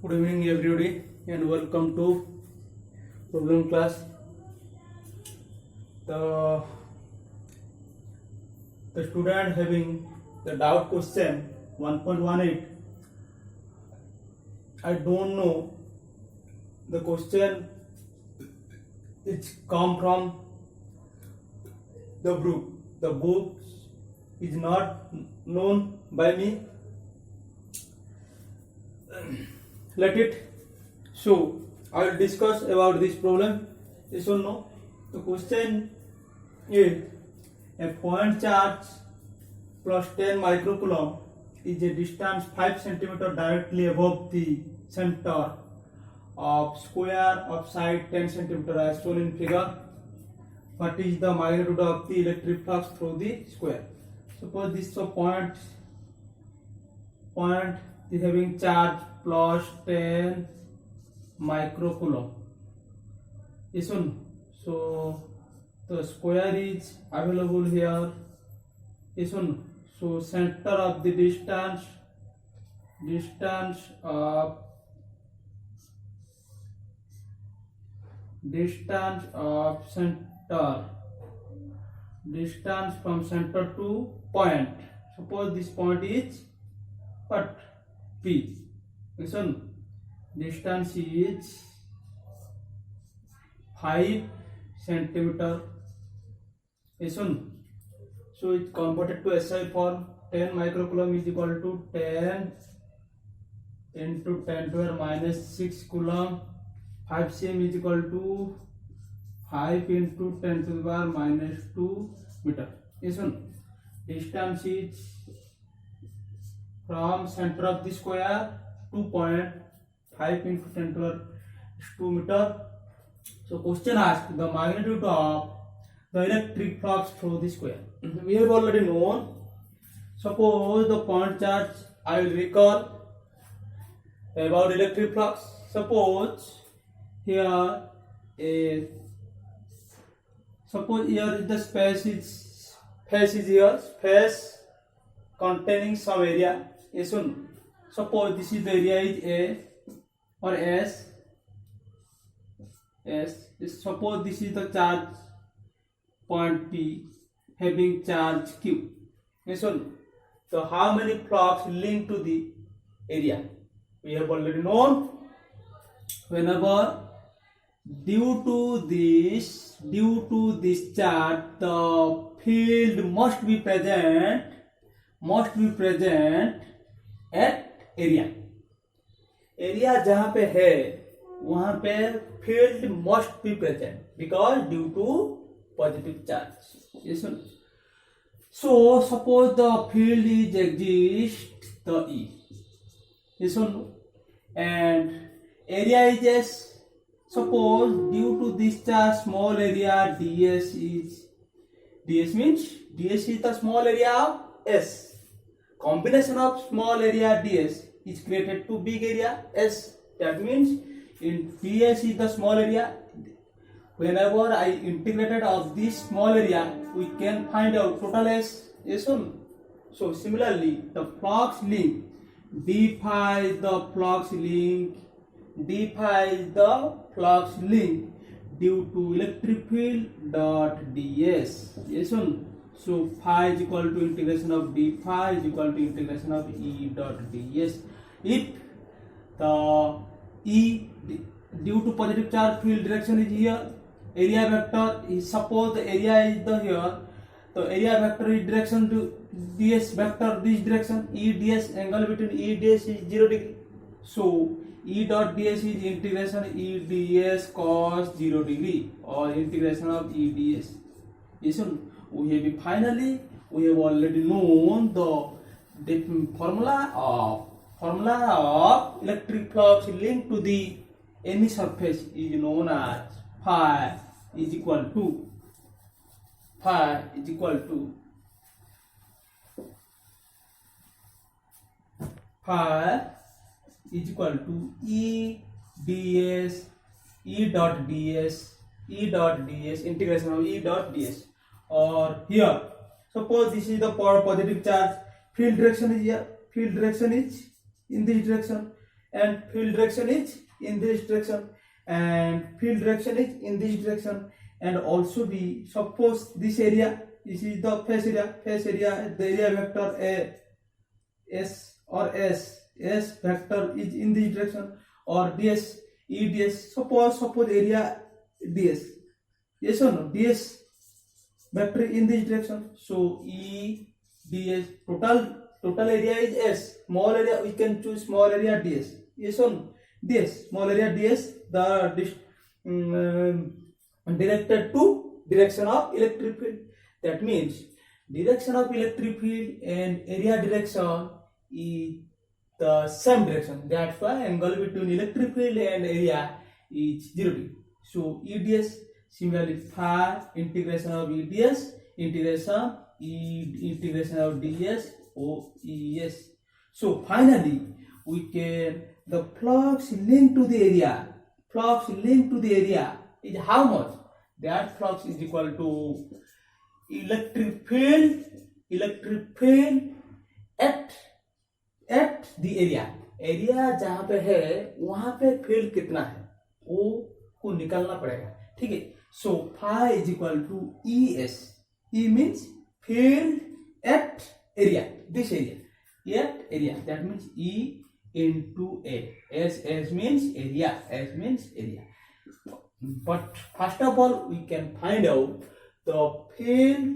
Good evening, everybody, and welcome to problem class. The the student having the doubt question 1.18. I don't know the question. It's come from the book. The book is not known by me. Let it. So I will discuss about this problem. Yes or no? The question is a point charge plus 10 microcoulomb is a distance 5 centimeter directly above the center of square of side 10 centimeter as shown in figure. What is the magnitude of the electric flux through the square? Suppose this is a point is having charge plus 10 microcoulomb. Yes or no? So the square is available here. Yes or no? So center of the distance of center, distance from center to point. Suppose this point is what? P. Listen, distance is 5 centimeter. Listen, so it's converted to SI form. 10 microcoulomb is equal to 10 into 10 to the minus 6 coulomb. 5 cm is equal to 5 into 10 to the power minus 2 meter. Listen, distance is from center of the square to point 5 into 10 to the 2 meter. So question asks the magnitude of the electric flux through the square. We have already known. Suppose the point charge, I will recall about electric flux. Suppose here is the space is here, space containing some area. Yes or no? Suppose this is the area is A or S. Suppose this is the charge point P having charge Q. Yes or no? So how many flux linked to the area? We have already known. Whenever due to this charge, the field must be present at area जहाँ पे है वहाँ पे field must be present because due to positive charge. Yes or no? So suppose the field is exists the E. Yes or no? And area is S. Suppose due to this charge small area ds means ds is the small area of S. Combination of small area ds is created to big area S. That means in ds is the small area. Whenever I integrated of this small area, we can find out total S. Yes or no? So similarly, the flux link d phi is the flux link due to electric field dot ds. Yes or no? So phi is equal to integration of d phi is equal to integration of E dot ds. If the E due to positive charge field direction is here, area vector is, suppose the area is the here, the area vector is direction to ds vector this direction. E ds angle between E ds is 0 degree. So E dot ds is integration E ds cos 0 degree or integration of E ds. Yes, we have finally already known the formula of electric flux linked to the any surface is known as phi is equal to E ds E dot ds integration of E dot ds. Or here suppose this is the positive charge, field direction is here, field direction is in this direction, and field direction is in this direction, and field direction is in this direction. And also we suppose this area, this is the face area, the area vector a s or s vector is in this direction, or ds eds. Suppose area ds, yes or no, ds vector in this direction. So e ds, total area is s, small area we can choose small area ds, yes or no, ds, small area ds, the directed to direction of electric field. That means direction of electric field and area direction is the same direction. That's why angle between electric field and area is 0 degree. So EDS, similarly phi integration of EDS, integration of DS OES. So finally we can, the flux linked to the area, is how much? That flux is equal to electric field at the area जहां पे है वहां पे field कितना है वो को निकालना पड़ेगा, ठीक है. So phi is equal to E S. E means field at area, this area, at area, that means E into A. S means area. But first of all, we can find out the field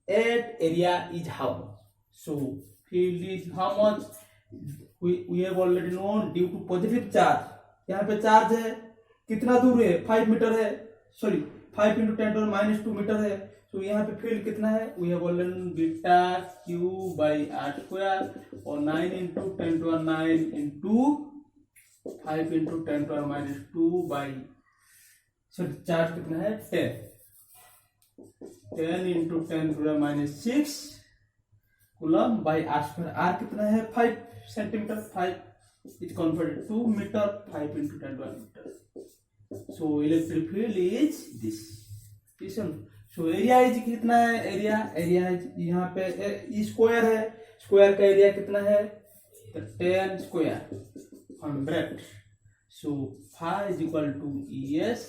at area is how much. So field is how much? We have already known due to positive charge. यहाँ पे charge है, कितना दूर है? 5 metre है, sorry 5 into 10 to the minus 2 metre है. तो यहाँ पे फील्ड कितना है? We have already known beta Q by R square और 9 into 10 to the 9 into 5 into 10 to the minus 2 by, sorry charge कितना है? 10 into 10 to the minus 6 coulomb by R square. R कितना है? 5 centimetre. 5 is converted to meter. 5 into 10 to the meter. So electric field is this. Listen. So area is कितना है? Area यहाँ पे square है, square का एरिया कितना है? 10 square 100. So phi is equal to E S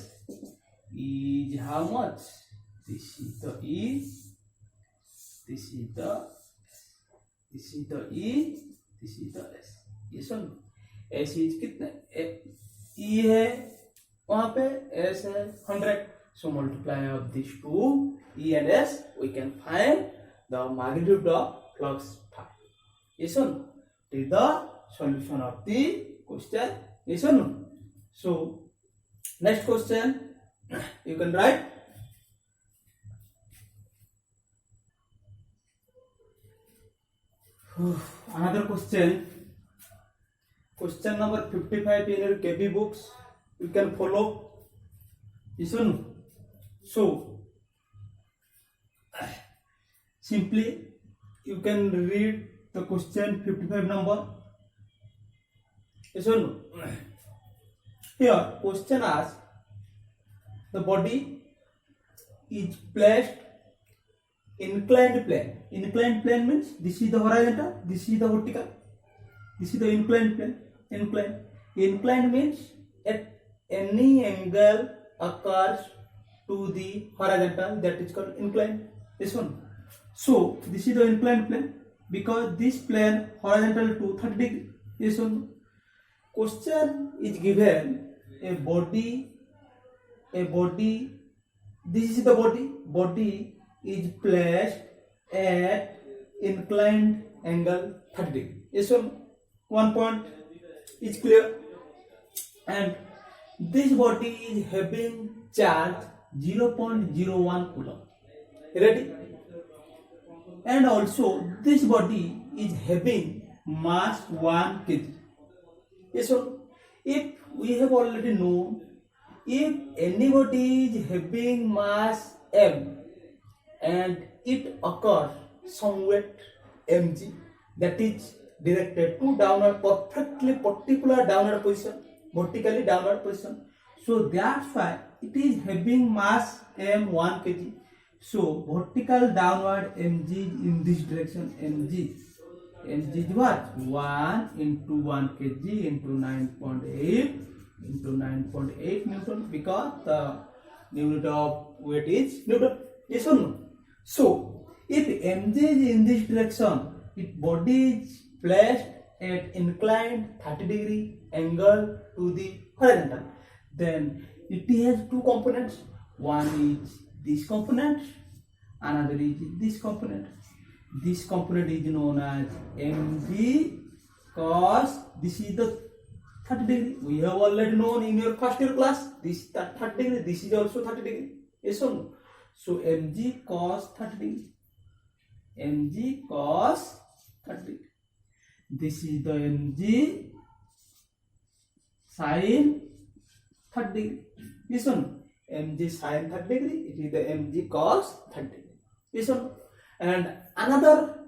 is how much? This is the E, this is the E, this is the S. ये सुन, एस इज कितना? ई है वहां पे, एस है 100. So multiply of these two, E and S, we can find the magnitude of flux phi. Yes or no? This is the solution of the question. Yes or no? So next question you can write. Another question number 55 in your KB books. You can follow. Yes or no? So simply you can read the question 55 number. Yes or no? Here question asks, the body is placed inclined plane. Inclined plane means this is the horizontal, this is the vertical, this is the inclined plane. Inclined means at any angle occurs to the horizontal, that is called inclined. This one. So this is the inclined plane because this plane horizontal to 30 degree. This one. Question is given a body. This is the body. Body is placed at inclined angle 30 degree. This one point is clear. And this body is having charge 0.01 coulomb. Ready? And also this body is having mass 1 kg. Yes, so if we have already known, if anybody is having mass m and it occurs somewhere mg, that is directed to downward, perfectly particular downward position, vertically downward position. So that's why it is having mass m 1 kg. So vertical downward mg in this direction mg. mg is what? 1 into 1 kg into 9.8 into 9.8 Newton, because the unit of weight is Newton. Yes or no? So, if mg is in this direction, if body is placed at inclined 30 degree angle to the horizontal, then it has two components. One is this component, another is this component. This component is known as mg cos, this is the 30 degree. We have already known in your first year class, this 30 degree, this is also 30 degree. Yes or no? So mg cos 30 degree. mg cos 30 degree. This is the mg sin 30 degree. Yes or no? mg sin 30 degree, it is the mg cos 30 degree. Yes or no? And another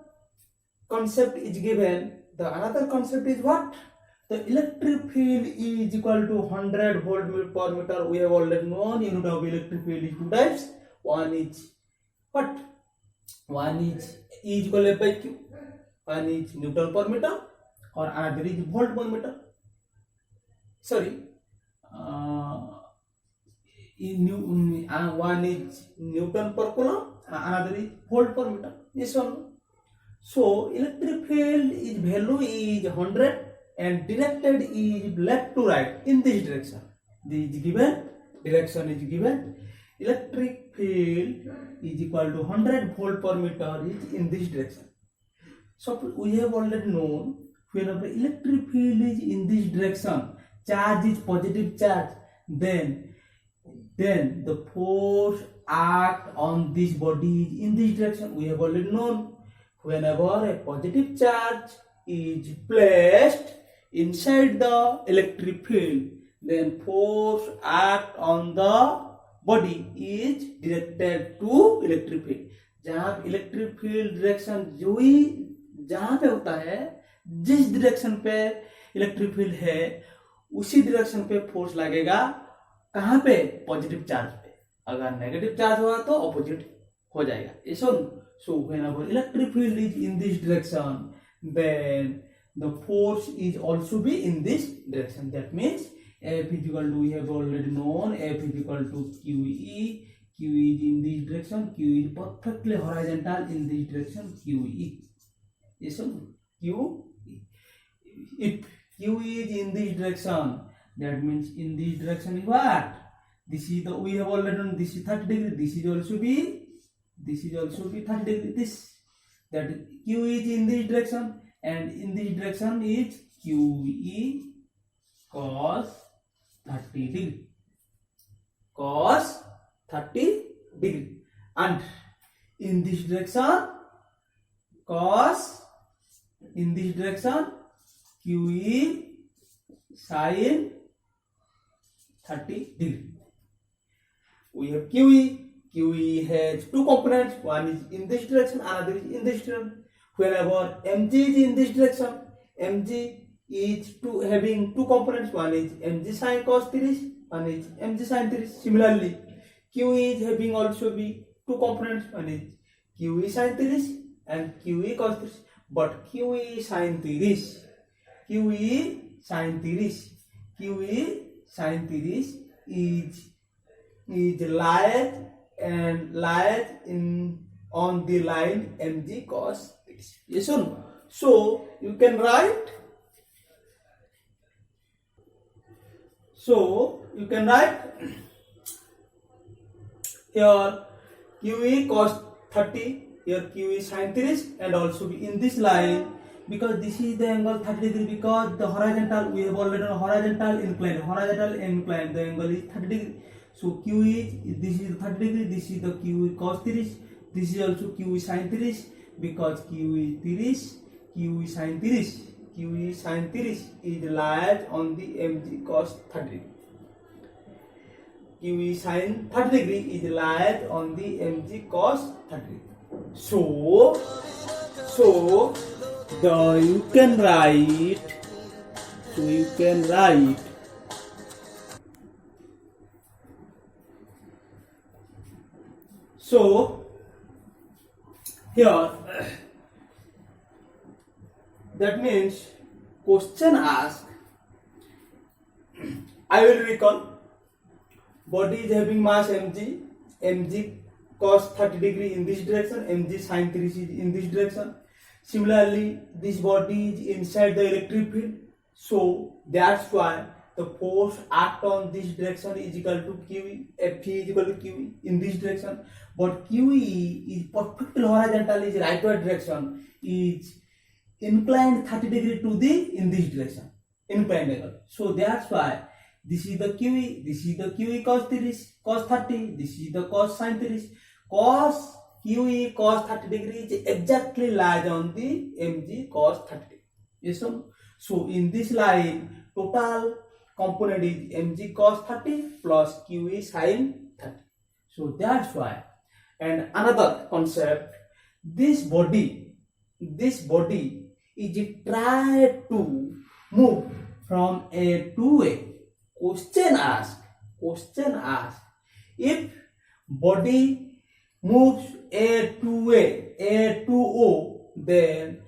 concept is given. The another concept is what? The electric field is equal to 100 volt per meter. We have already known unit of electric field is two types. One is what? One is E is equal to F by Q. One is Newton per meter, or another is volt per meter. Sorry, one is Newton per coulomb, another is volt per meter. Yes or no? So electric field is value is 100 and directed is left to right in this direction. This is given, direction is given. Electric field is equal to 100 volt per meter is in this direction. So we have already known, whenever electric field is in this direction, charge is positive charge, then the force act on this body is in this direction. We have already known, whenever a positive charge is placed inside the electric field, then force act on the body is directed to electric field. जहाँ electric field direction जो ही जहाँ पे होता है, जिस direction पे electric field है उसी डायरेक्शन पे फोर्स लगेगा. कहाँ पे? पॉजिटिव चार्ज पे. अगर नेगेटिव चार्ज हुआ तो ऑपोजिट हो जाएगा. So whenever electric field is in this direction, then the force is also be in this direction. That means F is equal to, we have already known, F is equal to QE. Q is in this direction, Q is perfectly horizontal in this direction, QE. Yes or no? Q. If Q is in this direction, that means in this direction is what? This is the, we have already known, this is 30 degree, this is also be 30 degree. This, that is, Q is in this direction, and in this direction is QE cos 30 degree. Cos 30 degree. And in this direction, cos, in this direction, QE sin 30 degree. We have QE. QE has two components. One is in this direction, another is in this direction. Whenever mg is in this direction, mg is having two components. One is mg sin cos 30, one is mg sin 30. Similarly, QE is having also be two components. One is QE sin 30 and QE cos 30. But QE sin 30, QE sin 30 is lies in on the line mg cos 30. Yes or no? So you can write. Here QE cos 30, here QE sin 30, and also be in this line, because this is the angle 30 degree, because the horizontal, we have already known horizontal incline, the angle is 30 degree. So QE, this is 30 degree, this is the QE cos 30, this is also QE sin 30, because QE sin 30 is lies on the mg cos 30. QE sin 30 degree is lies on the mg cos 30. So you can write. So here That means question asked, I will recall, body is having mass mg, mg cos 30 degree in this direction, mg sin 30 is in this direction. Similarly, this body is inside the electric field, so that's why the force act on this direction is equal to QE, Fe is equal to QE in this direction, but QE is perfectly horizontal, is rightward direction, is inclined 30 degree to the in this direction, inclined angle. So that's why this is the QE, this is the QE cos 30, this is the cos sin 30. Cos QE cos 30 degree is exactly lies on the mg cos 30 degree. Yes or no? So in this line, total component is mg cos 30 plus QE sin 30. So that's why. And another concept, this body is try to move from A to A. Question asked, if body moves A to O, then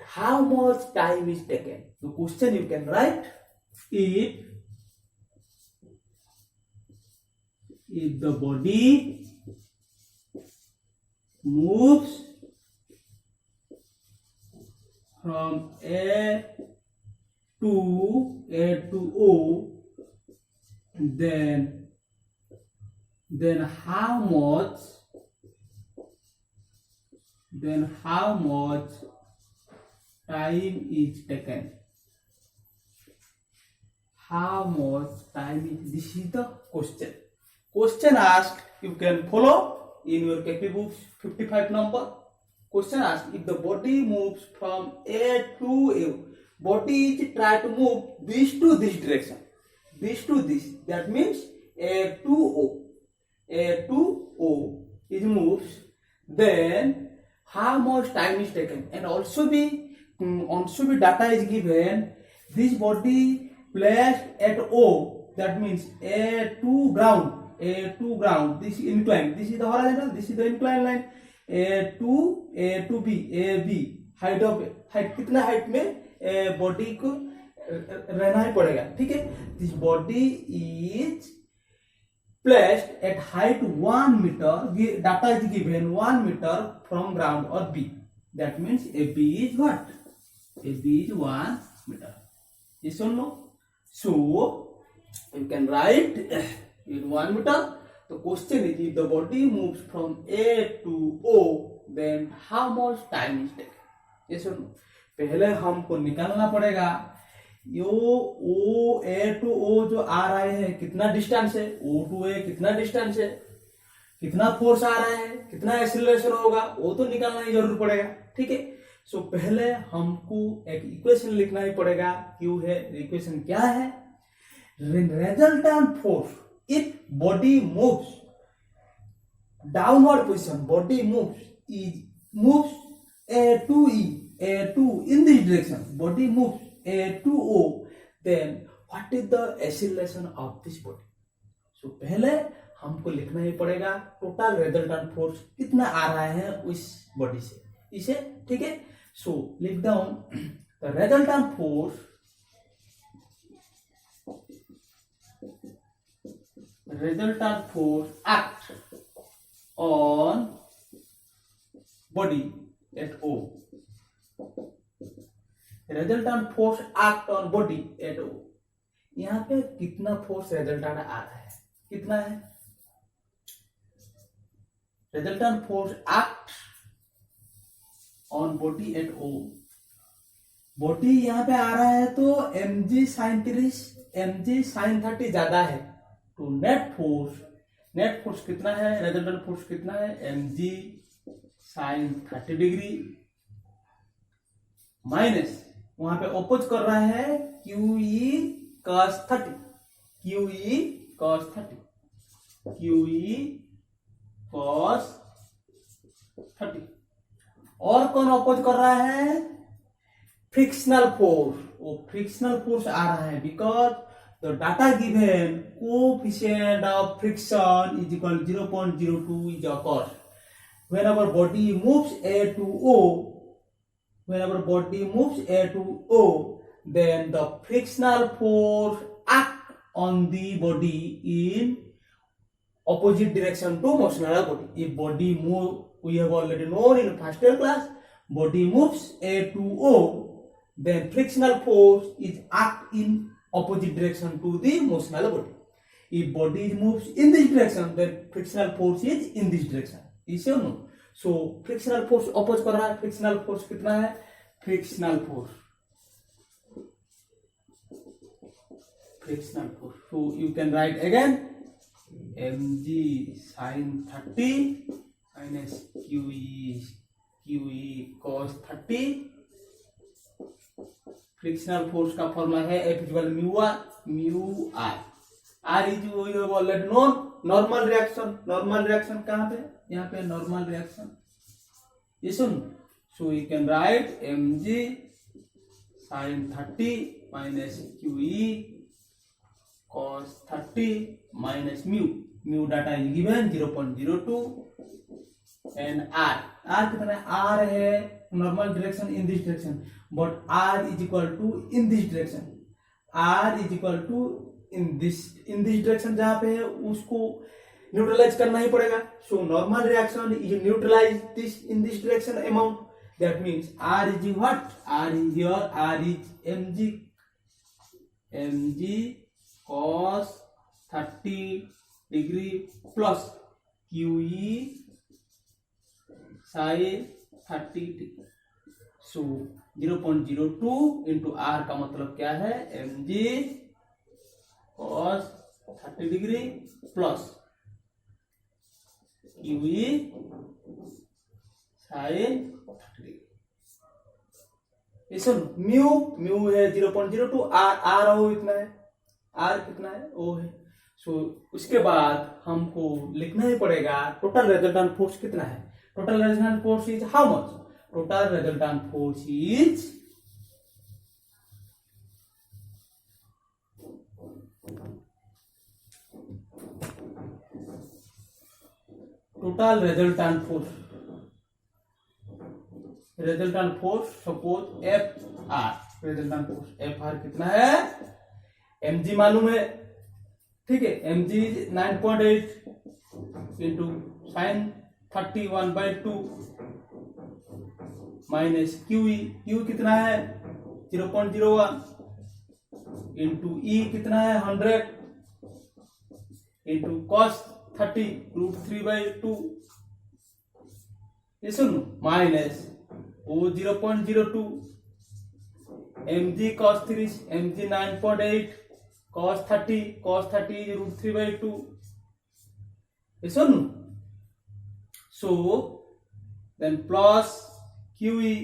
how much time is taken? The question you can write, if the body moves from A to O, then how much time is taken? How much time is, this is the question. Question asked, you can follow in your KP books 55 number. Question asked, if the body moves from A to A, body is try to move this to this direction, this to this, that means A to O is moves, then how much time is taken? And also be data is given, this body placed at O, that means A to ground, this incline, this is the horizontal, this is the incline line, A to B, height कितना height में body को रहना ही पड़ेगा, ठीक है. This body is placed at height 1 meter, data is given 1 meter from ground or B, that means AB is what? AB is 1 meter. Yes or no? So you can write in 1 meter. The question is, if the body moves from A to O, then how much time is taken? Yes or no? पहले हमको निकालना पड़ेगा यो O A to O जो आ रहा है कितना distance है, O to A कितना डिस्टेंस है, कितना फोर्स आ रहा है, कितना एक्सीलरेशन होगा, वो तो निकालना ही जरूर पड़ेगा, ठीक है. सो पहले हमको एक इक्वेशन लिखना ही पड़ेगा. क्यों है इक्वेशन, क्या है? Resultant force if body moves downward position, body moves A to in this direction, body moves A to O, then what is the acceleration of this body? So पहले हमको लिखना ही पड़ेगा टोटल रिजल्टेंट फोर्स कितना आ रहा है उस body से, इसे, ठीक है. सो लिख down the resultant force, act on body at O. Resultant force act on body at O. यहाँ पे कितना फोर्स रिजल्टेंट आ रहा है, कितना है? Resultant force act on body at O. Body यहाँ पे आ रहा है तो mg sin 30 ज्यादा है, तो नेट फोर्स कितना है, रिजल्टेंट फोर्स कितना है, mg sin 30 डिग्री माइनस वहां पे अपोज कर रहा है QE cos 30, QE cos 30. और कौन अपोज कर रहा है? Frictional force. वो फ्रिक्शनल फोर्स आ रहा है because the data given coefficient of friction is equal to 0.02 is occurs whenever body moves A to O. whenever body moves A to O, then the frictional force act on the body in opposite direction to motional body. If body move, we have already known in first year class, body moves A to O, then frictional force is act in opposite direction to the motional body. If body moves in this direction, then frictional force is in this direction. Is or no? So frictional force oppose कर रहा है. frictional force कितना है? frictional force. So you can write again mg sin 30 minus qe cos 30. Frictional force का formula है F equal mu R. R is you have already known. Normal reaction कहाँ पे? यहाँ पे नॉर्मल रिएक्शन. ये सुन. So you can write mg sin 30 minus qe cos 30 minus mu data is given 0.02 and r कितना है? r है normal direction in this direction, but r is equal to in this direction. r is equal to in this direction जहां पे है उसको neutralise करना ही पड़ेगा. So normal reaction is neutralise this in this direction amount. That means r is what? r is here, r is mg cos 30 degree plus qe sin 30 degree. So 0.02 into R का मतलब क्या है? mg cos 30 degree plus qe sin 30 degree. सुन mu है 0.02, R O इतना है, are कितना है? ओ है. सो उसके बाद हमको लिखना ही पड़ेगा टोटल रिजल्टेंट फोर्स कितना है. Total resultant force is how much? Total resultant force is suppose F R. Resultant force F R कितना है? mg मालूम है, ठीक है. mg 9.8 into sine 31/2 minus Q कितना है? 0.01 इंटू ई कितना है? 100 इंटू कॉस 30 √3/2. ये सुन माइनस वो 0.02 mg cos 3 mg 9.8 cos 30 is √3/2. ये सुन. सो देन प्लस QE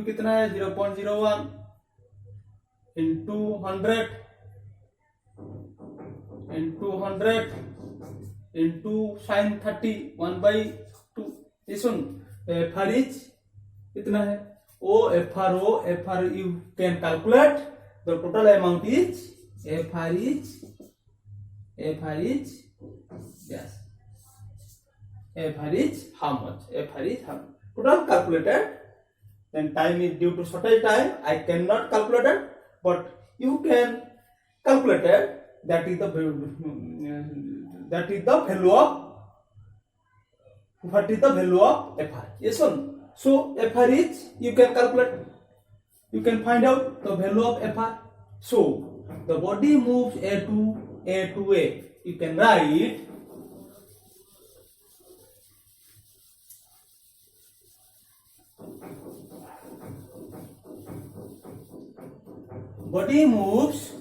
कितना है? 0.01 इंटू 100 इंटू साइन 30 1/2. ये सुन. एफ आर इज कितना है? F R you can calculate. The total amount is F R is yes. F r is how much? Total calculated. Then time is due to shortage time. I cannot calculate it, but you can calculate it. That is the value of what is the value of F r. Yes or no? So F r is, you can calculate. You can find out the value of F r. So the body moves A to A. You can write body moves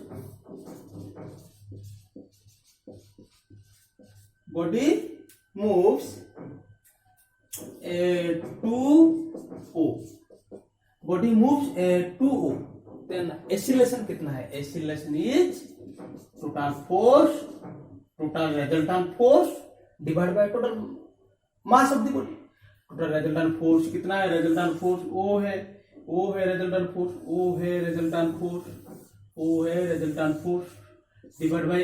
A to O. Body moves A to O. Then acceleration कितना है? Acceleration is total force, total resultant force divided by total mass of the body. Total resultant force कितना है? Resultant force O है resultant force, O है resultant force divided by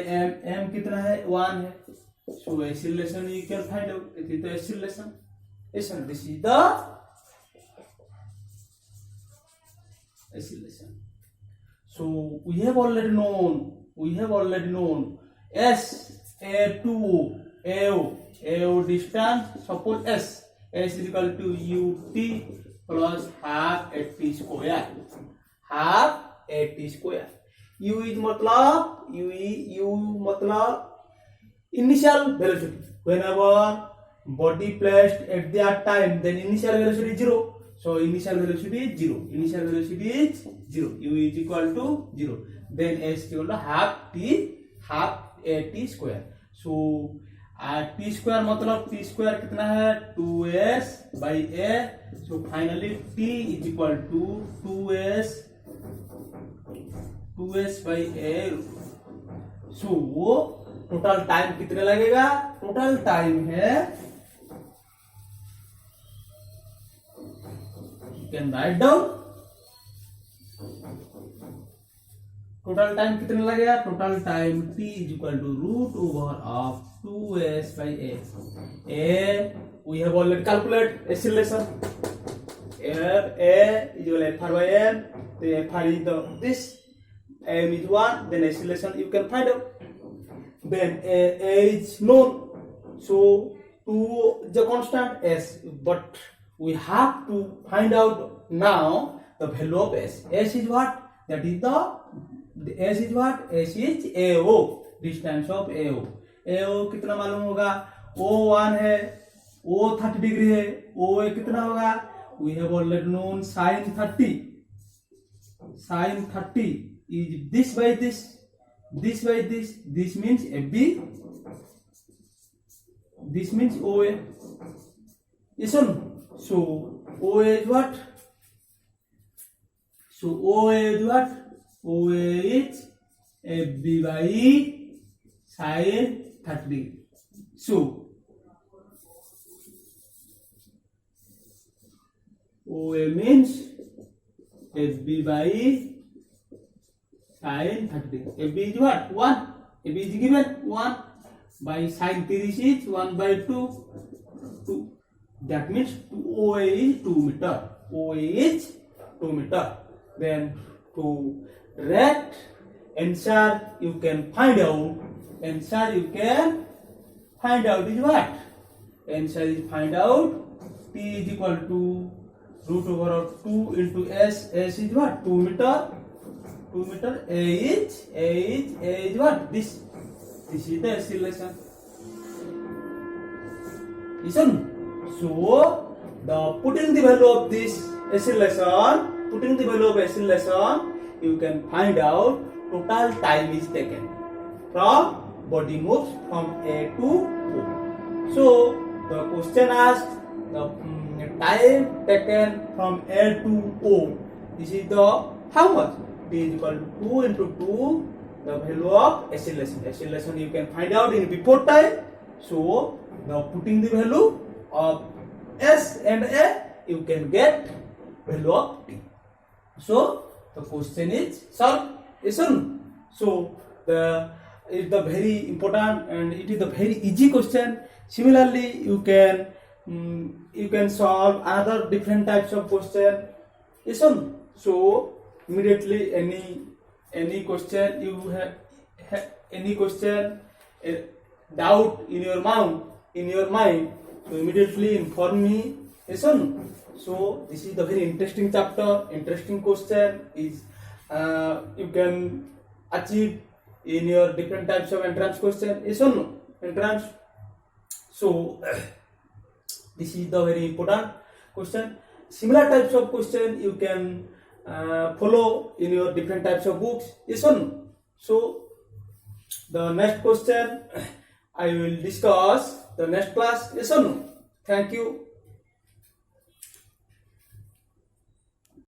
m कितना है? 1 है. So acceleration you can find out. It is the acceleration. This is the acceleration. So we have already known S A2 AO distance. Suppose S is equal to UT plus half at square. Half at square. U is मतलब initial velocity. Whenever body placed at that time, then initial velocity is 0. So initial velocity is 0. Initial velocity is 0. U is equal to 0. Then S is equal to half at square. So t square मतलब t square कितना है 2s by a. So finally t is equal to 2s by a. So total time कितने लगेगा? Total time है, you can write down. Total time कितने लगेगा? Total time t is equal to root over of 2s by a. A we have already calculated acceleration. Here a is equal to fr by m. The fr is this, m is 1. Then acceleration you can find out. Then a is known, so 2 the constant s, but we have to find out now the value of s. S is what? That is the s is what? S is AO, distance of AO. AO कितना मालूम होगा? O1 है, O 30 degree है, OA कितना होगा? We have already known sin 30. Sin 30 is this by this. This by this. This means AB. This means OA. Listen. So OA is what? So OA is what? OA is AB by sin 30. So OA means AB by sin 30. AB is what? 1. AB is given 1 by sin 30 is 1 by 2. 2. That means OA is 2 meter. OA is 2 meter. Then to write answer you can find out. Answer you can find out is what? Answer is find out T is equal to root over of 2 into S. S is what? 2 meter. 2 meter. A is what? This is the acceleration. Listen. So the putting the value of this acceleration, you can find out total time is taken from body moves from A to O. So the question asked the time taken from A to O. This is the how much? T is equal to 2 into 2, the value of acceleration. Acceleration you can find out in before time. So now putting the value of S and A, you can get value of T. So the question is solved. Listen. So it's the very important and it is the very easy question. Similarly, you can solve other different types of question. Listen. So immediately any question you have any question doubt in your mind, so immediately inform me. Listen. So this is the very interesting chapter. Interesting question is you can achieve in your different types of entrance question. Listen. Entrance. So this is the very important question. Similar types of question you can follow in your different types of books. Listen. So the next question I will discuss the next class. Listen. Thank you.